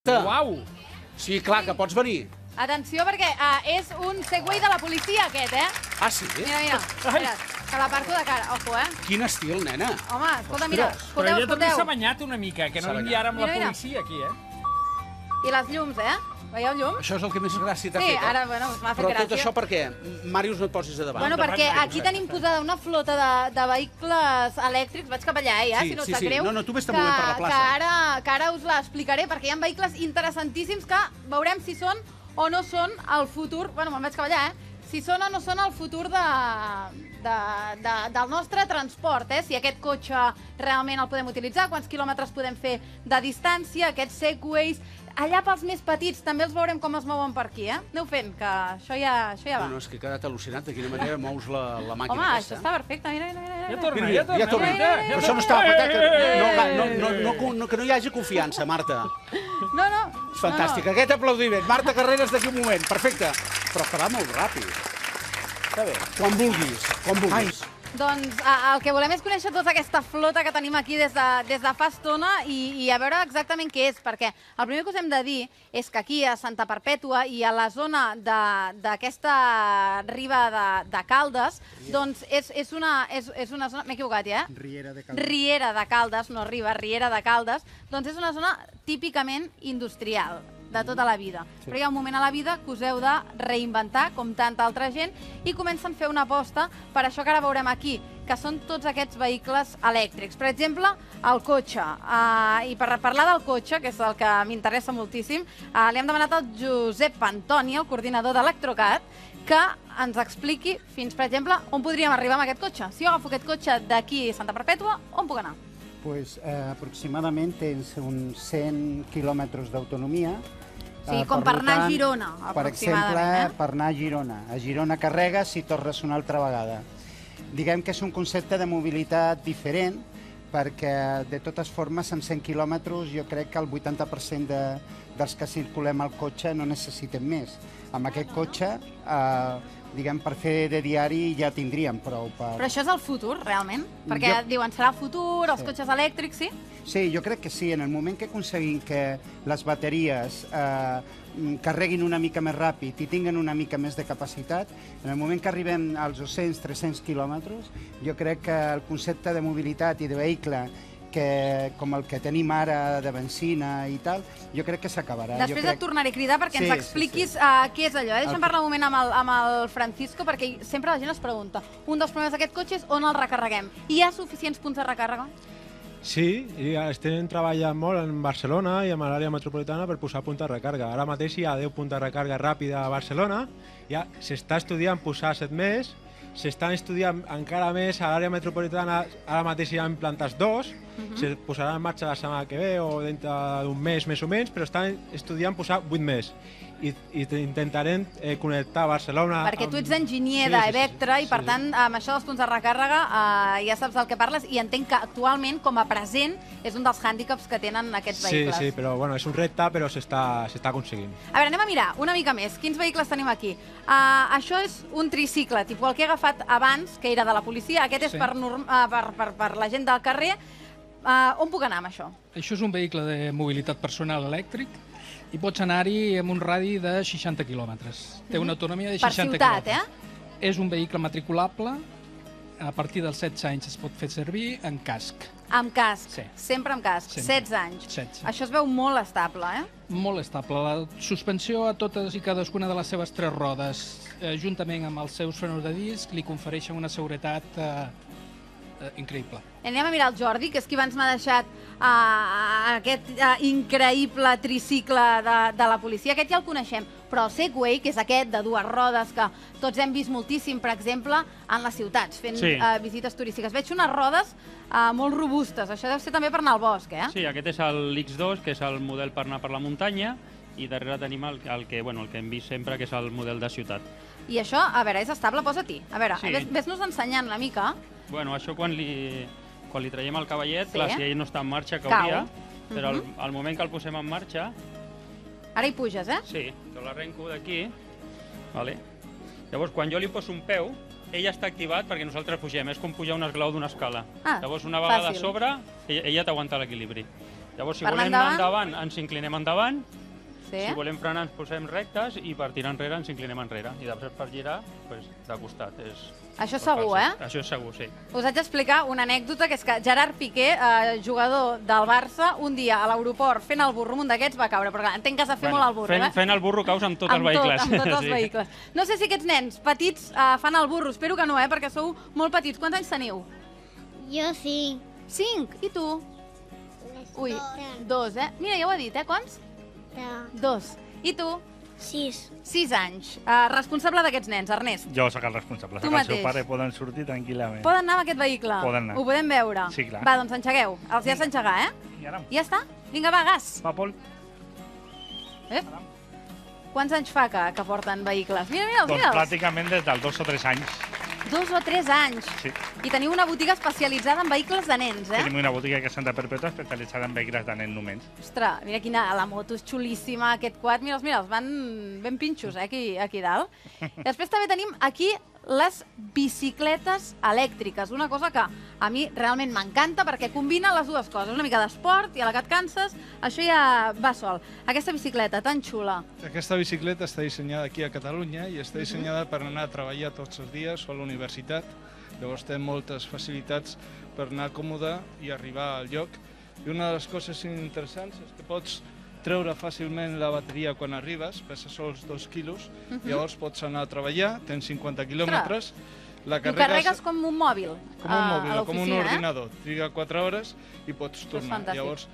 Marta! Uau! Sí, clar, que pots venir. Atenció, perquè és un Segway de la policia, aquest, Ah, sí? Mira, espera't, que l'aparco de cara. Ojo, Quin estil, nena. Home, escolta, mira, Però ella també s'ha escolteu. banyat una mica, que no S'ha vingui ara amb la Mira. policia aquí, I les llums, Veieu llum? Això és el que més gràcia t'ha Sí, fet, ara, bueno, m'ha fet Però tot gràcia. això per què? Màrius, no et posis a davant. Bueno, perquè davant, aquí tenim posada una flota de vehicles elèctrics. Vaig cap allà, Sí, si no sí, et sap sí. greu. No, tu vés-te movent per la plaça. Que ara us l'explicaré, perquè hi ha vehicles interessantíssims que veurem si són o no són el futur... Bueno, me'n vaig cap allà, Si són o no són el futur del nostre transport, Si aquest cotxe realment el podem utilitzar, quants quilòmetres podem fer de distància, aquests segways... Allà pels més petits també els veurem com es mouen per aquí, Aneu fent, que això ja va. No, és que he quedat al·lucinat de quina manera mous la màquina Home, aquesta. això està perfecte, mira. Ja torna. Ja torna. Però això no estava patat, que no hi hagi confiança, Marta. No. És fantàstic. Aquest aplaudiment. Marta Carreras d'aquí un moment. Perfecte. Però que va molt ràpid. Està bé. Quan vulguis. Doncs el que volem és conèixer tota aquesta flota que tenim aquí des de fa estona i a veure exactament què és, perquè el primer que us hem de dir és que aquí a Santa Perpètua i a la zona d'aquesta riba de Caldes, doncs és una zona... M'he equivocat, Riera de Caldes, no riba, Riera de Caldes, doncs és una zona típicament industrial de tota la vida. Però hi ha un moment a la vida que us heu de reinventar, com tanta altra gent, i comencen a fer una aposta per això que ara veurem aquí, que són tots aquests vehicles elèctrics. Per exemple, el cotxe. I per parlar del cotxe, que és el que m'interessa moltíssim, li hem demanat al Josep Antoni, el coordinador d'Electrocat, que ens expliqui fins, per exemple, on podríem arribar amb aquest cotxe. Si jo agafo aquest cotxe d'aquí a Santa Perpètua, on puc anar? Pues aproximadament tens uns 100 quilòmetres d'autonomia. Sí, com per anar a Girona, per exemple, per anar a Girona. A Girona carregues i tornes una altra vegada. Diguem que és un concepte de mobilitat diferent, perquè de totes formes en 100 quilòmetres jo crec que el 80% dels que circulem al cotxe no necessitem més. Amb aquest cotxe, diguem, per fer de diari ja tindríem prou. Però això és el futur, realment? Perquè diuen, serà el futur, els cotxes elèctrics, sí? Sí, jo crec que sí. En el moment que aconseguim que les bateries carreguin una mica més ràpid i tinguen una mica més de capacitat, en el moment que arribem als 200-300 quilòmetres, jo crec que el concepte de mobilitat i de vehicle com el que tenim ara de benzina i tal, jo crec que s'acabarà. Després et tornaré a cridar perquè ens expliquis què és allò. Deixa'm parlar un moment amb el Francisco, perquè sempre la gent es pregunta, un dels problemes d'aquest cotxe és on el recarreguem. Hi ha suficients punts de recàrrega? Sí, i estem treballant molt en Barcelona i en l'àrea metropolitana per posar punts de recàrrega. Ara mateix hi ha 10 punts de recàrrega ràpida a Barcelona, ja s'està estudiant posar 7 més, s'estan estudiant encara més a l'àrea metropolitana, ara mateix hi ha implantats 2, se posarà en marxa la setmana que ve o dintre d'un mes més o menys, però estan estudiant posar 8 més. I intentarem connectar Barcelona... Perquè tu ets enginyer d'Evectra i, per tant, amb això dels punts de recàrrega ja saps del que parles i entenc que actualment, com a present, és un dels hàndicaps que tenen aquests vehicles. Sí, però bueno, és un repte, però s'està aconseguint. A veure, anem a mirar una mica més. Quins vehicles tenim aquí? Això és un tricicle, tipus el que he agafat abans, que era de la policia. Aquest és per la gent del carrer. On puc anar amb això? Això és un vehicle de mobilitat personal elèctric i pots anar-hi amb un radi de 60 quilòmetres. Té una autonomia de 60 quilòmetres. Per ciutat, És un vehicle matriculable, a partir dels 16 anys es pot fer servir en casc. Amb casc, sí. Sempre amb casc, sempre. 16 anys. 16. Això es veu molt estable, Molt estable. La suspensió a totes i cadascuna de les seves 3 rodes, juntament amb els seus frenos de disc, li confereixen una seguretat increïble. Anem a mirar el Jordi, que és qui abans m'ha deixat aquest increïble tricicle de la policia. Aquest ja el coneixem, però el Segway, que és aquest de 2 rodes, que tots hem vist moltíssim, per exemple, en les ciutats, fent visites turístiques. Veig unes rodes molt robustes. Això deu ser també per anar al bosc, Sí, aquest és l'X2, que és el model per anar per la muntanya, i darrere tenim el que hem vist sempre, que és el model de ciutat. I això, a veure, és estable? Posa-t'hi. A veure, ves-nos ensenyant una mica. Bueno, això quan li traiem el cavallet, clar, si ell no està en marxa, cauria, però al moment que el posem en marxa... Ara hi puges, Sí, jo l'arrenco d'aquí, llavors quan jo li poso un peu, ell està activat perquè nosaltres pugem, és com pujar un esglaó d'una escala. Llavors una vegada a sobre, ella t'aguanta l'equilibri. Llavors, si Per anar volem anar endavant? endavant, ens inclinem endavant, Sí. si volem frenar ens posem rectes i per tirar enrere ens inclinem enrere. I després per girar, de costat. Això segur, Això és segur, sí. Us haig d'explicar una anècdota, que és que Gerard Piqué, jugador del Barça, un dia a l'aeroport fent el burro, un d'aquests va caure, però clar, entenc que has de fer molt el burro, Fent el burro caus amb tots els vehicles. Amb tots els Sí. vehicles. No sé si aquests nens petits fan el burro, espero que no, perquè sou molt petits. Quants anys teniu? Jo sí. 5. I tu? Ui, 2, Mira, ja ho he dit, quants? 2. I tu? 6. 6 anys. Responsable d'aquests nens, Ernest. Jo sóc el responsable. Tu Sóc el seu mateix. pare, poden sortir tranquil·lament. Poden anar amb aquest vehicle? Poden anar. Ho podem veure? Sí, clar. Va, doncs engegueu. Els hi has d'engegar, I ara, Ja està? Vinga, va, gas. va, Pol. Quants anys fa que porten vehicles? Mira'ls, Doncs mira'ls. pràcticament des dels 2 o 3 anys. 2 o 3 anys. Sí. I teniu una botiga especialitzada en vehicles de nens, Tenim una botiga que és Santa Perpètua especialitzada en vehicles de nens només. Ostres, mira quina... La moto és xulíssima, aquest quad. Mira'ls, van ben pinxos, aquí dalt. I després també tenim aquí les bicicletes elèctriques, una cosa que a mi realment m'encanta perquè combina les dues coses, una mica d'esport i a la que et canses, això ja va sol. Aquesta bicicleta tan xula. Aquesta bicicleta està dissenyada aquí a Catalunya i està dissenyada per anar a treballar tots els dies o a la universitat. Llavors té moltes facilitats per anar còmode i arribar al lloc. I una de les coses interessants és que pots treure fàcilment la bateria quan arribes, pesa sols 2 quilos, llavors pots anar a treballar, tens 50 quilòmetres, la Ho carregues com un mòbil com un mòbil a o com un l'oficina, ordinador, triga 4 hores i pots és tornar. fantàstic. Llavors,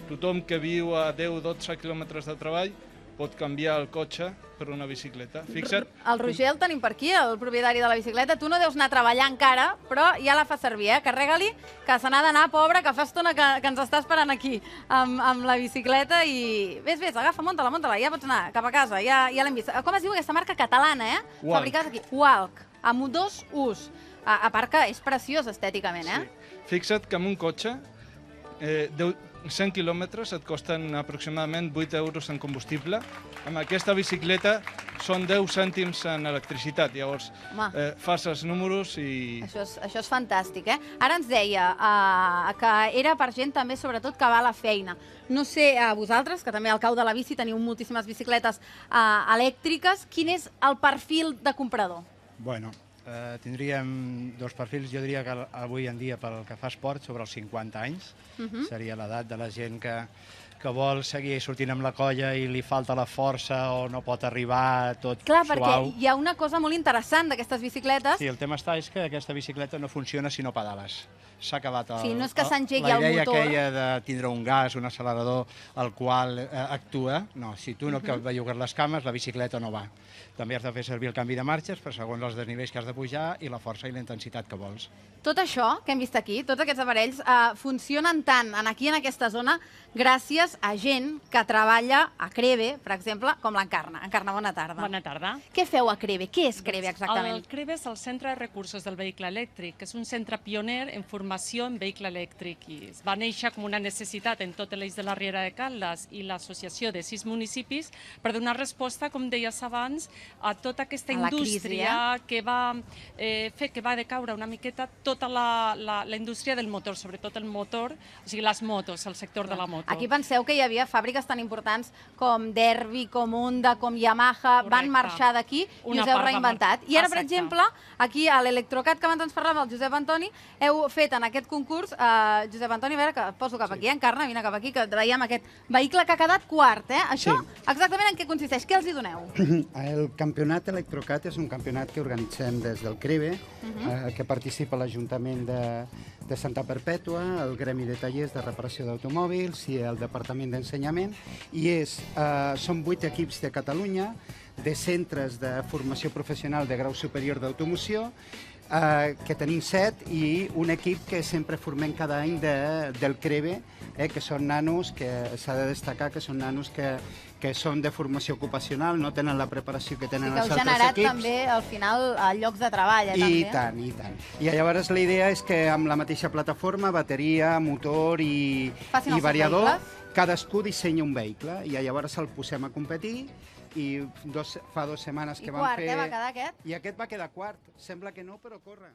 tothom que viu a 10-12 quilòmetres de treball pot canviar el cotxe per una bicicleta. Fixa't, El Roger el tenim per aquí, el propietari de la bicicleta. Tu no deus anar a treballar encara, però ja la fa servir, Carrega-li, que se n'ha d'anar, pobre, que fa estona que ens està esperant aquí amb la bicicleta i... Vés, agafa, munta-la, ja pots anar cap a casa, ja l'hem vist. Com es diu aquesta marca catalana, Walk. Fabricada aquí. Walk, amb 2 U's. A part que és preciós estèticament, sí. Fixa't que amb un cotxe 100 quilòmetres et costen aproximadament 8 euros en combustible. Amb aquesta bicicleta són 10 cèntims en electricitat. Llavors, fas els números i... Això és fantàstic, Ara ens deia que era per gent també, sobretot, que va a la feina. No sé, a vosaltres, que també al cau de la bici teniu moltíssimes bicicletes elèctriques, quin és el perfil de comprador? Bueno, tindríem dos perfils. Jo diria que avui en dia, pel que fa esport, sobre els 50 anys, seria l'edat de la gent que vol seguir sortint amb la colla i li falta la força o no pot arribar tot Clar, suau. perquè hi ha una cosa molt interessant d'aquestes bicicletes. Sí, el tema és que aquesta bicicleta no funciona si no pedales. S'ha acabat Sí, no és que s'engegui el la idea motor. aquella de tindre un gas, un accelerador, el qual actua. No, si tu no bellugues les cames, la bicicleta no va. També has de fer servir el canvi de marxes per segons els desnivells que has de pujar i la força i la intensitat que vols. Tot això que hem vist aquí, tots aquests aparells, funcionen tant aquí en aquesta zona gràcies a gent que treballa a Creve, per exemple, com l'Encarna. Encarna, bona tarda. Bona tarda. Què feu a Creve? Què és Creve exactament? El Creve és el Centre de Recursos del Vehicle Elèctric, que és un centre pioner en formació en vehicle elèctric i es va néixer com una necessitat en tot l'eix de la Riera de Caldes i l'associació de 6 municipis per donar resposta, com deies abans, a tota aquesta indústria que va fer que va decaure una miqueta tota la indústria del motor, sobretot el motor, o sigui, les motos, el sector de la moto. Aquí penseu que hi havia fàbriques tan importants com Derbi, com Honda, com Yamaha, van marxar d'aquí i us heu reinventat. I ara, per exemple, aquí a l'Electrocat, que abans ens parlava el Josep Antoni, heu fet en aquest concurs, Josep Antoni, a veure, que poso cap aquí, Encarna, vine cap aquí, que veiem aquest vehicle que ha quedat quart, Això, exactament en què consisteix? Què els hi doneu? El campionat Electrocat és un campionat que organitzem des del Creve, que participa l'Ajuntament de Santa Perpètua, el Gremi de Tallers de Reparació d'Automòbils i el Departament d'Ensenyament, i són 8 equips de Catalunya, de centres de formació professional de grau superior d'automoció, que tenim 7, i un equip que sempre formem cada any del Creve, que són nanos, que s'ha de destacar que són nanos que són de formació ocupacional, no tenen la preparació que tenen els altres equips. Que heu generat també, al final, llocs de treball, també. I tant, i tant. I llavors la idea és que amb la mateixa plataforma, bateria, motor i variador, cadascú dissenya un vehicle i llavors el posem a competir i fa 2 setmanes que vam fer... I quart, va quedar aquest? I aquest va quedar quart. Sembla que no, però corre.